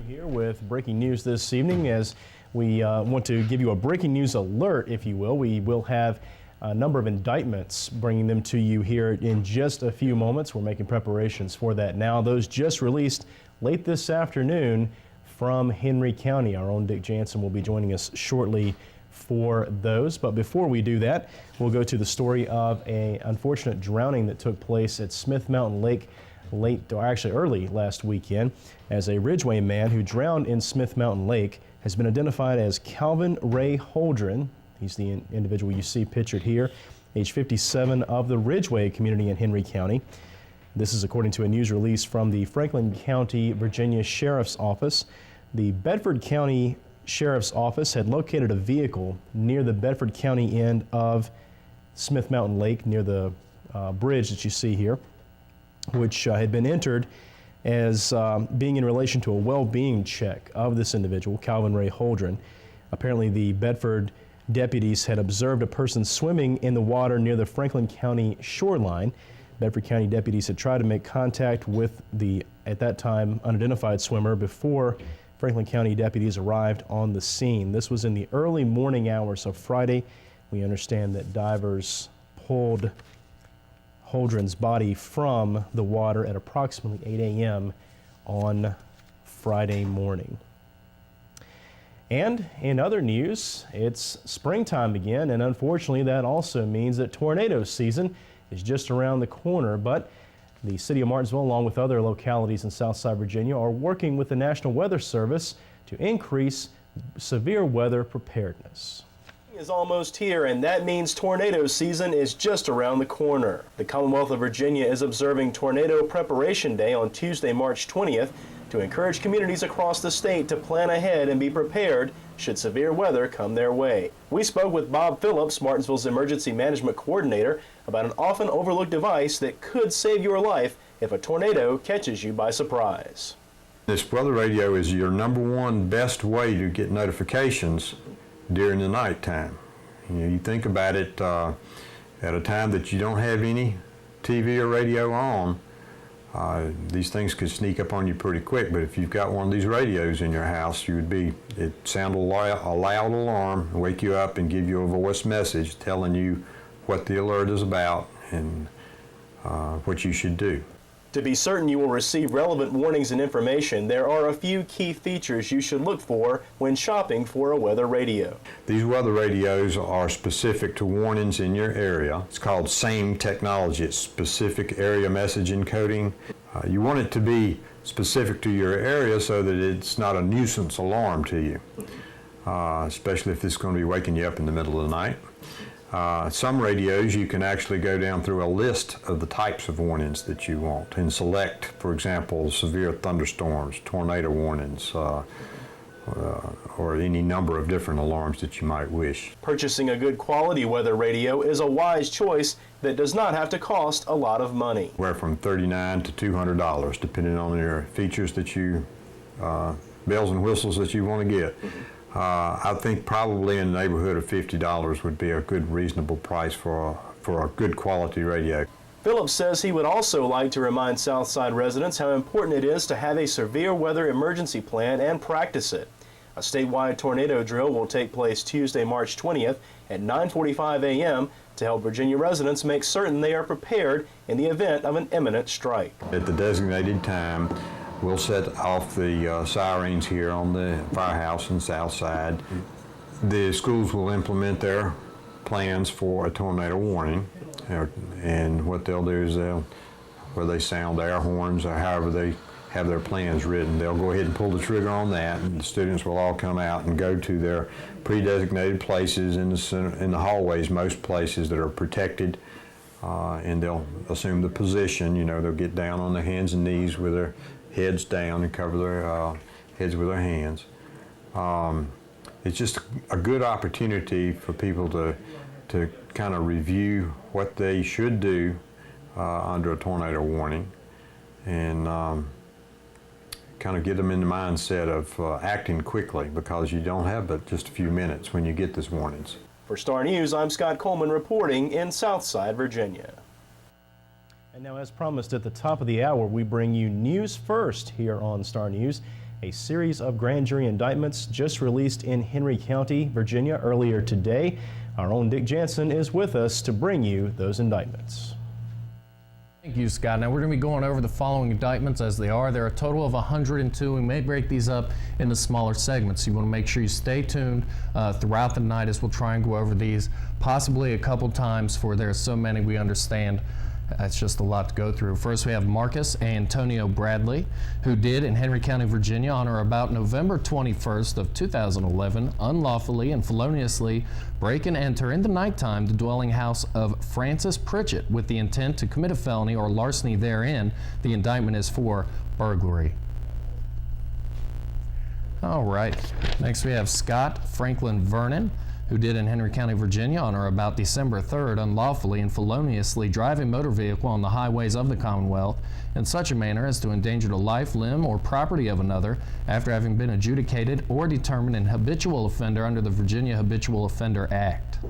Here with breaking news this evening, as we want to give you a breaking news alert, if you will. We will have a number of indictments, bringing them to you here in just a few moments. We're making preparations for that now. Those just released late this afternoon from Henry County. Our own Dick Jansen will be joining us shortly for those. But before we do that, we'll go to the story of an unfortunate drowning that took place at Smith Mountain Lake early last weekend, as a Ridgeway man who drowned in Smith Mountain Lake has been identified as Calvin Ray Holdren. He's the individual you see pictured here, age 57, of the Ridgeway community in Henry County. This is according to a news release from the Franklin County, Virginia Sheriff's Office. The Bedford County Sheriff's Office had located a vehicle near the Bedford County end of Smith Mountain Lake, near the bridge that you see here, which had been entered as being in relation to a well-being check of this individual, Calvin Ray Holdren. Apparently the Bedford deputies had observed a person swimming in the water near the Franklin County shoreline. Bedford County deputies had tried to make contact with the, at that time, unidentified swimmer before Franklin County deputies arrived on the scene. This was in the early morning hours of Friday. We understand that divers pulled Holdren's body from the water at approximately 8 a.m. on Friday morning. And in other news, it's springtime again, and unfortunately that also means that tornado season is just around the corner. But the city of Martinsville, along with other localities in Southside Virginia, are working with the National Weather Service to increase severe weather preparedness. Is almost here, and that means tornado season is just around the corner. The Commonwealth of Virginia is observing Tornado Preparation Day on Tuesday, March 20th, to encourage communities across the state to plan ahead and be prepared should severe weather come their way. We spoke with Bob Phillips, Martinsville's Emergency Management Coordinator, about an often overlooked device that could save your life if a tornado catches you by surprise. This weather radio is your #1 best way to get notifications during the nighttime. You think about it, at a time that you don't have any TV or radio on, these things could sneak up on you pretty quick. But if you've got one of these radios in your house, it'd sound a loud alarm, wake you up and give you a voice message telling you what the alert is about and what you should do. To be certain you will receive relevant warnings and information, there are a few key features you should look for when shopping for a weather radio. These weather radios are specific to warnings in your area. It's called SAME technology. It's specific area message encoding. You want it to be specific to your area so that it's not a nuisance alarm to you, especially if it's going to be waking you up in the middle of the night. Some radios you can actually go down through a list of the types of warnings that you want and select, for example, severe thunderstorms, tornado warnings, or any number of different alarms that you might wish. Purchasing a good quality weather radio is a wise choice that does not have to cost a lot of money. Anywhere from $39 to $200, depending on your features that you, bells and whistles that you want to get. I think probably in the neighborhood of $50 would be a good, reasonable price for a good quality radio. Phillips says he would also like to remind Southside residents how important it is to have a severe weather emergency plan and practice it. A statewide tornado drill will take place Tuesday, March 20th at 9:45 a.m. to help Virginia residents make certain they are prepared in the event of an imminent strike. At the designated time, we'll set off the sirens here on the firehouse in Southside. The schools will implement their plans for a tornado warning, and what they'll do is where they sound air horns or however they have their plans written, they'll go ahead and pull the trigger on that, and the students will all come out and go to their pre-designated places in the hallways, most places that are protected, and they'll assume the position. You know, they'll get down on their hands and knees with their heads down and cover their heads with their hands. It's just a good opportunity for people to kind of review what they should do under a tornado warning, and kind of get them in the mindset of acting quickly, because you don't have but just a few minutes when you get these warnings. For Star News, I'm Scott Coleman reporting in Southside, Virginia. And now, as promised at the top of the hour, we bring you news first here on Star News. a series of grand jury indictments just released in Henry County, Virginia earlier today. Our own Dick Jansen is with us to bring you those indictments. Thank you, Scott. Now we're going to be going over the following indictments as they are. There are a total of 102. We may break these up into smaller segments. You want to make sure you stay tuned throughout the night as we'll try and go over these possibly a couple times, for there are so many we understand. It's just a lot to go through. First, we have Marcus Antonio Bradley, who did in Henry County, Virginia, on or about November 21st of 2011, unlawfully and feloniously break and enter in the nighttime the dwelling house of Francis Pritchett with the intent to commit a felony or larceny therein. The indictment is for burglary. All right. Next, we have Scott Franklin Vernon, who did in Henry County, Virginia, on or about December 3rd, unlawfully and feloniously drive a motor vehicle on the highways of the Commonwealth in such a manner as to endanger the life, limb, or property of another after having been adjudicated or determined an habitual offender under the Virginia Habitual Offender Act.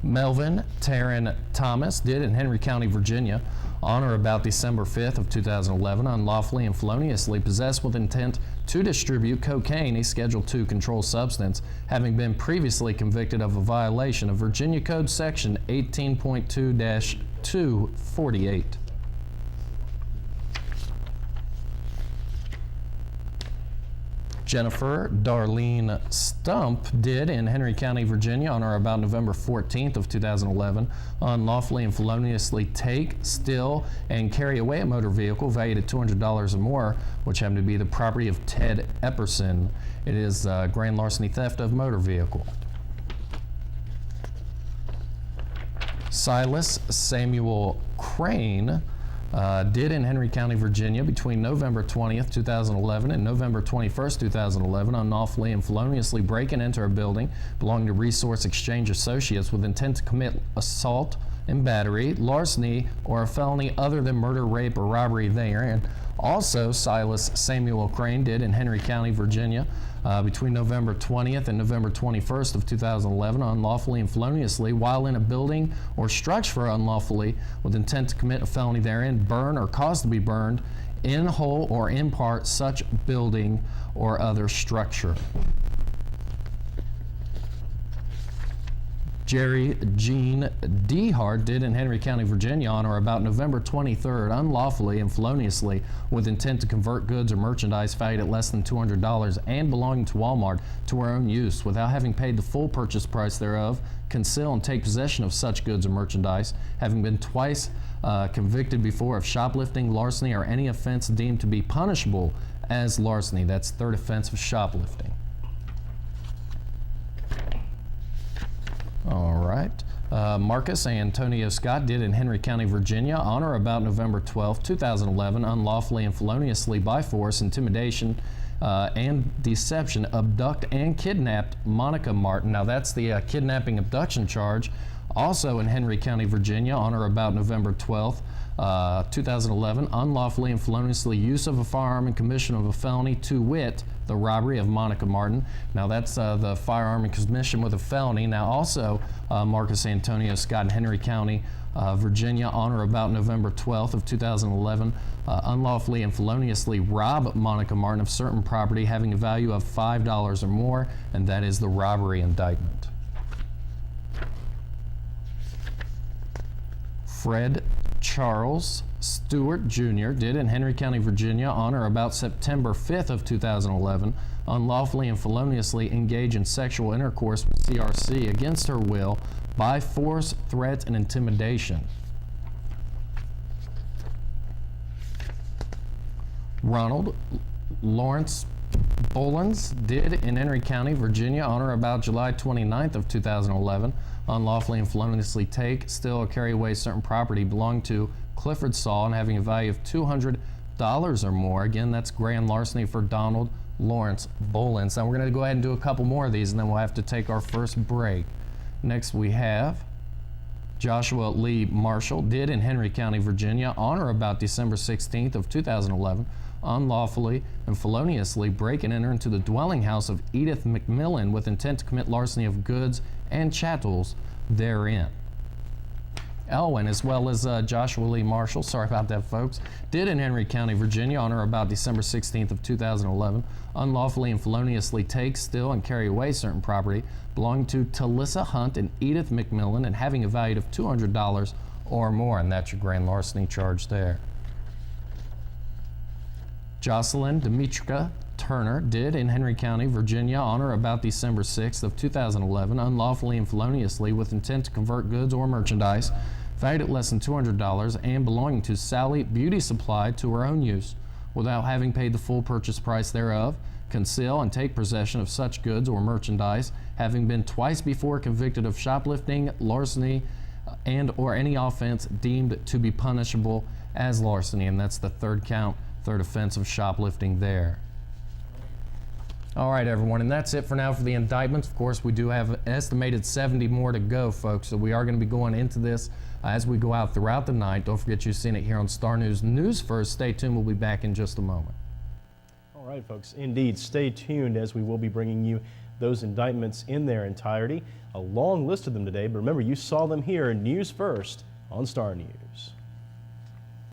Melvin Taryn Thomas did in Henry County, Virginia, on or about December 5th of 2011, unlawfully and feloniously possessed with intent to distribute cocaine, a Schedule II controlled substance, having been previously convicted of a violation of Virginia Code Section 18.2-248. Jennifer Darlene Stump did in Henry County, Virginia, on or about November 14th of 2011, unlawfully and feloniously take, steal, and carry away a motor vehicle valued at $200 or more, which happened to be the property of Ted Epperson. It is grand larceny theft of motor vehicle. Silas Samuel Crane did in Henry County, Virginia, between November 20th, 2011 and November 21st, 2011, unlawfully and feloniously break and enter a building belonging to Resource Exchange Associates with intent to commit assault and battery, larceny, or a felony other than murder, rape, or robbery therein. Also, Silas Samuel Crane did in Henry County, Virginia, between November 20th and November 21st of 2011, unlawfully and feloniously, while in a building or structure unlawfully with intent to commit a felony therein, burn or cause to be burned in whole or in part such building or other structure. JERRI Jean DEHART did in Henry County, Virginia, on or about November 23rd, unlawfully and feloniously with intent to convert goods or merchandise valued at less than $200 and belonging to Walmart to her own use without having paid the full purchase price thereof, conceal and take possession of such goods or merchandise, having been twice convicted before of shoplifting, larceny, or any offense deemed to be punishable as larceny. That's third offense of shoplifting. All right. Marcus Antonio Scott did in Henry County, Virginia, on or about November 12, 2011, unlawfully and feloniously by force, intimidation, and deception, abduct and kidnapped Monica Martin. Now that's the kidnapping abduction charge. Also in Henry County, Virginia, on or about November 12th, 2011, unlawfully and feloniously use of a firearm in commission of a felony, to wit, the robbery of Monica Martin. Now that's the firearm in commission with a felony. Now also Marcus Antonio Scott in Henry County, Virginia, on or about November 12th of 2011, unlawfully and feloniously rob Monica Martin of certain property having a value of $5 or more, and that is the robbery indictment. Fred Charles Stewart Jr. did in Henry County, Virginia, on or about September 5th of 2011, unlawfully and feloniously engage in sexual intercourse with CRC against her will by force, threat, and intimidation. Ronald Lawrence Bullins did in Henry County, Virginia, on or about July 29th of 2011, unlawfully and feloniously take, steal, or carry away certain property belonging to Clifford Saul and having a value of $200 or more. Again, that's grand larceny for Donald Lawrence Bullins. Now we're going to go ahead and do a couple more of these, and then we'll have to take our first break. Next we have Joshua Lee Marshall did in Henry County, Virginia, on or about December 16th of 2011, unlawfully and feloniously break and enter into the dwelling house of Edith McMillan with intent to commit larceny of goods and chattels therein. Elwin, as well as Joshua Lee Marshall, sorry about that, folks, did in Henry County, Virginia, on or about December 16th of 2011, unlawfully and feloniously take, steal, and carry away certain property belonging to Talissa Hunt and Edith McMillan and having a value of $200 or more, and that's your grand larceny charge there. JOCELYN DEMETRICA Turner did in Henry County, Virginia, on or about December 6th of 2011, unlawfully and feloniously with intent to convert goods or merchandise valued at less than $200 and belonging to Sally Beauty Supply to her own use, without having paid the full purchase price thereof, conceal and take possession of such goods or merchandise, having been twice before convicted of shoplifting, larceny, and or any offense deemed to be punishable as larceny, and that's the third count, third offense of shoplifting there. All right, everyone, and that's it for now for the indictments. Of course, we do have an estimated 70 more to go, folks, so we are going to be going into this as we go out throughout the night. Don't forget you've seen it here on Star News News First. Stay tuned. We'll be back in just a moment. All right, folks, indeed, stay tuned as we will be bringing you those indictments in their entirety. A long list of them today, but remember, you saw them here in News First on Star News.